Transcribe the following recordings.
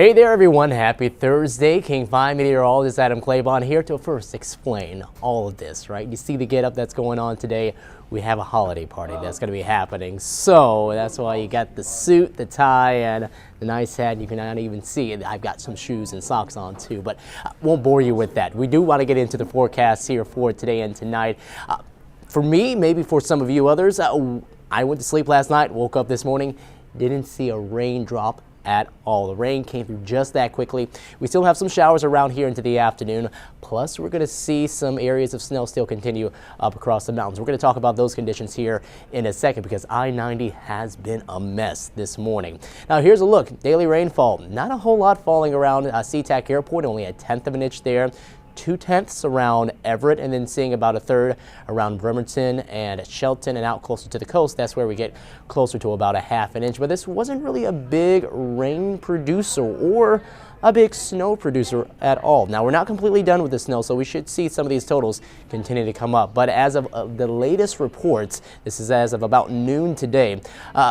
Hey there everyone, happy Thursday. King 5 meteorologist Adam Claibon here to first explain all of this, right? You see the get up that's going on today. We have a holiday party that's going to be happening. So that's why you got the suit, the tie, and the nice hat. You cannot even see it. I've got some shoes and socks on too, but I won't bore you with that. We do want to get into the forecast here for today and tonight. For me, maybe for some of you others, I went to sleep last night, woke up this morning, didn't see a raindrop at all. The rain came through just that quickly. We still have some showers around here into the afternoon. Plus, we're going to see some areas of snow still continue up across the mountains. We're going to talk about those conditions here in a second because I-90 has been a mess this morning. Now, here's a look. Daily rainfall. Not a whole lot falling around SeaTac Airport. Only a tenth of an inch there. 2/10 around Everett, and then seeing about a third around Bremerton and Shelton, and out closer to the coast. That's where we get closer to about a half an inch. But this wasn't really a big rain producer or a big snow producer at all. Now, we're not completely done with the snow, so we should see some of these totals continue to come up. But as of the latest reports, this is as of about noon today,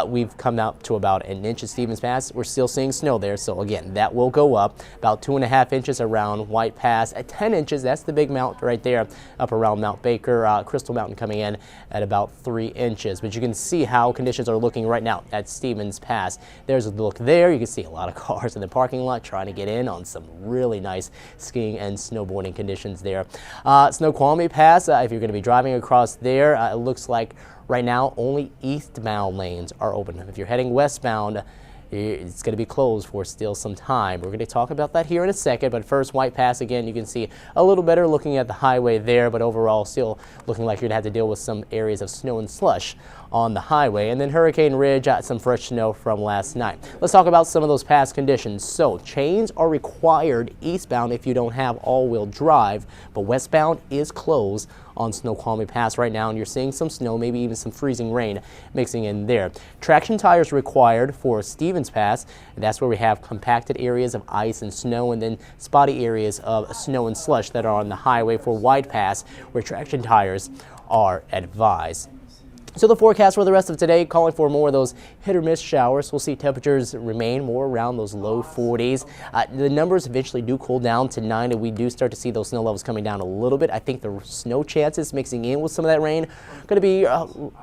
we've come out to about an inch at Stevens Pass. We're still seeing snow there, so again, that will go up. About 2.5 inches around White Pass. At 10 inches, that's the big mountain right there, up around Mount Baker. Crystal Mountain coming in at about 3 inches. But you can see how conditions are looking right now at Stevens Pass. There's a look there. You can see a lot of cars in the parking lot trying to get in on some really nice skiing and snowboarding conditions there. Snoqualmie Pass, if you're going to be driving across there, it looks like right now only eastbound lanes are open. If you're heading westbound, it's going to be closed for still some time. We're going to talk about that here in a second, but first, White Pass, again, you can see a little better looking at the highway there, but overall still looking like you're going to have to deal with some areas of snow and slush on the highway. And then Hurricane Ridge, some fresh snow from last night. Let's talk about some of those past conditions. So chains are required eastbound if you don't have all-wheel drive, but westbound is closed on Snoqualmie Pass right now, and you're seeing some snow, maybe even some freezing rain mixing in there. Traction tires required for Stevens Pass, and that's where we have compacted areas of ice and snow, and then spotty areas of snow and slush that are on the highway for White Pass, where traction tires are advised. So the forecast for the rest of today calling for more of those hit or miss showers. We'll see temperatures remain more around those low 40s. The numbers eventually do cool down tonight, and we do start to see those snow levels coming down a little bit. I think the snow chances mixing in with some of that rain are going to be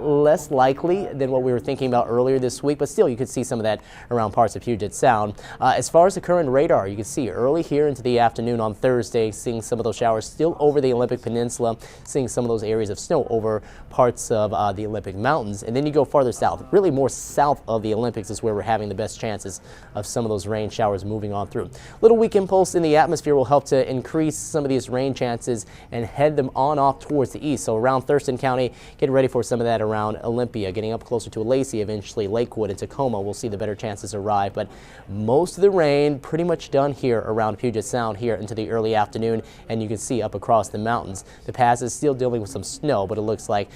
less likely than what we were thinking about earlier this week, but still you could see some of that around parts of Puget Sound. As far as the current radar, you can see early here into the afternoon on Thursday, seeing some of those showers still over the Olympic Peninsula, seeing some of those areas of snow over parts of the Olympic Mountains. And then you go farther south, really more south of the Olympics is where we're having the best chances of some of those rain showers moving on through. Little weak impulse in the atmosphere will help to increase some of these rain chances and head them on off towards the east. So around Thurston County, get ready for some of that around Olympia, getting up closer to Lacey, eventually Lakewood and Tacoma. We'll see the better chances arrive, but most of the rain pretty much done here around Puget Sound here into the early afternoon, and you can see up across the mountains. The pass is still dealing with some snow, but it looks like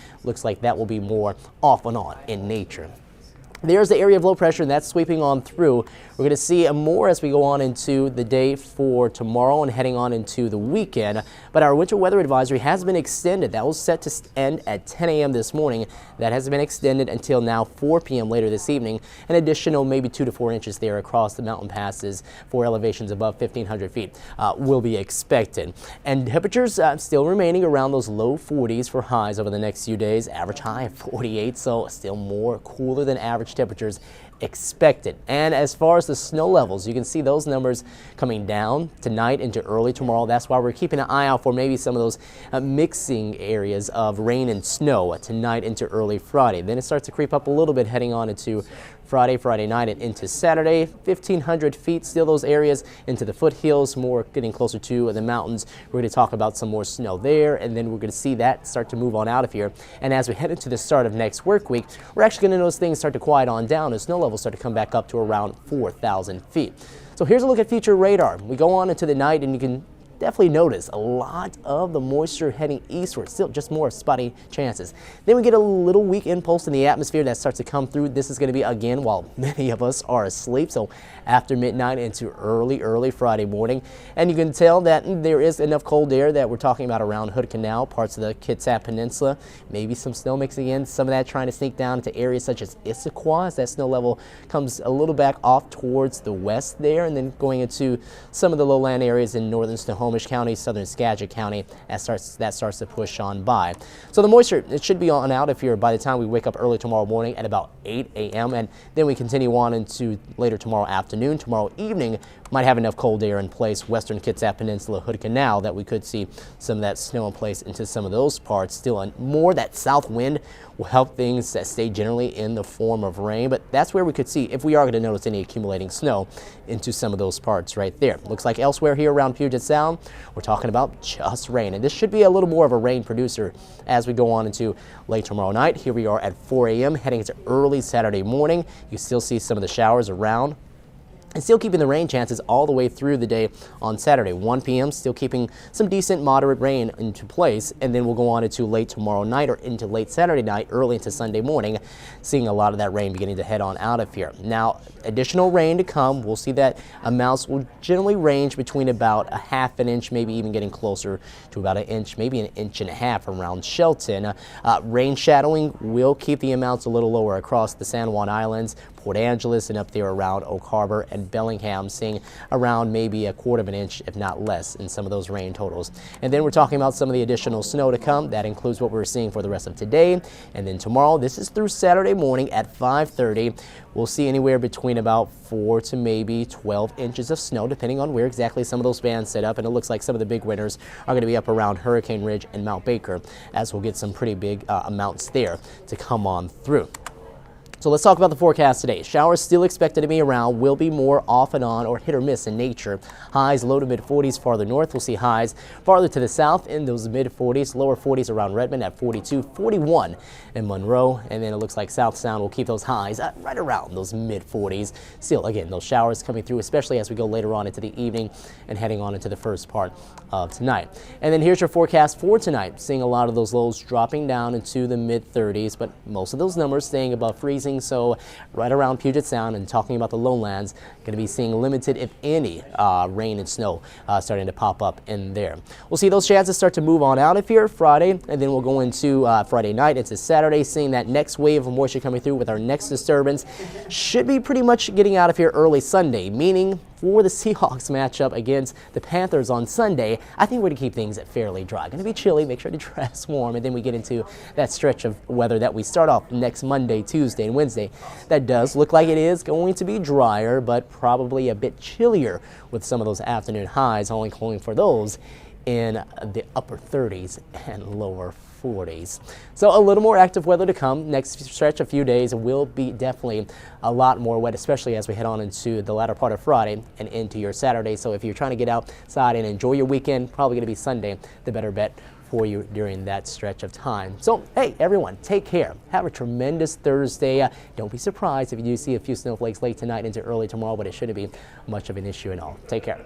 that will be more off and on in nature. There's the area of low pressure, and that's sweeping on through. We're going to see more as we go on into the day for tomorrow and heading on into the weekend. But our winter weather advisory has been extended. That was set to end at 10 a.m. this morning. That has been extended until now 4 p.m. later this evening. An additional maybe 2 to 4 inches there across the mountain passes for elevations above 1,500 feet will be expected. And temperatures still remaining around those low 40s for highs over the next few days. Average high of 48, so still more cooler than average temperatures expected. And as far as the snow levels, you can see those numbers coming down tonight into early tomorrow. That's why we're keeping an eye out for maybe some of those mixing areas of rain and snow tonight into early Friday. Then it starts to creep up a little bit heading on into Friday night and into Saturday. 1,500 feet, still those areas into the foothills, more getting closer to the mountains. We're going to talk about some more snow there, and then we're going to see that start to move on out of here. And as we head into the start of next work week, we're actually going to notice things start to quiet on down as snow levels start to come back up to around 4,000 feet. So here's a look at future radar. We go on into the night, and you can definitely notice a lot of the moisture heading eastward. Still just more spotty chances. Then we get a little weak impulse in the atmosphere that starts to come through. This is going to be again while many of us are asleep. So after midnight into early Friday morning. And you can tell that there is enough cold air that we're talking about around Hood Canal, parts of the Kitsap Peninsula. Maybe some snow mixing in. Some of that trying to sneak down into areas such as Issaquah as that snow level comes a little back off towards the west there, and then going into some of the lowland areas in northern Snohomish County, southern Skagit County, that starts to push on by. So the moisture, it should be on out if you're by the time we wake up early tomorrow morning at about 8 a.m. and then we continue on into later tomorrow afternoon. Tomorrow evening might have enough cold air in place, western Kitsap Peninsula, Hood Canal, that we could see some of that snow in place into some of those parts. Still more that south wind will help things that stay generally in the form of rain, but that's where we could see if we are going to notice any accumulating snow into some of those parts right there. Looks like elsewhere here around Puget Sound, we're talking about just rain, and this should be a little more of a rain producer as we go on into late tomorrow night. Here we are at 4 a.m. heading into early Saturday morning. You still see some of the showers around. And still keeping the rain chances all the way through the day on Saturday. 1 p.m. still keeping some decent moderate rain into place, and then we'll go on into late tomorrow night or into late Saturday night, early into Sunday morning, seeing a lot of that rain beginning to head on out of here. Now, additional rain to come. We'll see that amounts will generally range between about a half an inch, maybe even getting closer to about an inch, maybe an inch and a half around Shelton. Rain shadowing will keep the amounts a little lower across the San Juan Islands, Port Angeles, and up there around Oak Harbor and Bellingham, seeing around maybe a quarter of an inch, if not less, in some of those rain totals. And then we're talking about some of the additional snow to come. That includes what we're seeing for the rest of today. And then tomorrow, this is through Saturday morning at 5:30. We'll see anywhere between about 4 to maybe 12 inches of snow, depending on where exactly some of those bands set up. And it looks like some of the big winners are going to be up around Hurricane Ridge and Mount Baker, as we'll get some pretty big amounts there to come on through. So let's talk about the forecast today. Showers still expected to be around, will be more off and on or hit or miss in nature. Highs low to mid 40s farther north. We'll see highs farther to the south in those mid 40s, lower 40s around Redmond at 42, 41 in Monroe. And then it looks like South Sound will keep those highs right around those mid 40s. Still, again, those showers coming through, especially as we go later on into the evening and heading on into the first part of tonight. And then here's your forecast for tonight. Seeing a lot of those lows dropping down into the mid 30s, but most of those numbers staying above freezing. So right around Puget Sound, and talking about the lowlands, going to be seeing limited, if any, rain and snow starting to pop up in there. We'll see those chances start to move on out of here Friday, and then we'll go into Friday night into Saturday, seeing that next wave of moisture coming through with our next disturbance. Should be pretty much getting out of here early Sunday, meaning for the Seahawks matchup against the Panthers on Sunday, I think we're going to keep things fairly dry. Going to be chilly, make sure to dress warm, and then we get into that stretch of weather that we start off next Monday, Tuesday, and Wednesday. That does look like it is going to be drier, but probably a bit chillier with some of those afternoon highs, only calling for those in the upper 30s and lower 40s. So a little more active weather to come. Next stretch, a few days, will be definitely a lot more wet, especially as we head on into the latter part of Friday and into your Saturday. So if you're trying to get outside and enjoy your weekend, probably going to be Sunday, the better bet for you during that stretch of time. So, hey, everyone, take care. Have a tremendous Thursday. Don't be surprised if you do see a few snowflakes late tonight into early tomorrow, but it shouldn't be much of an issue at all. Take care.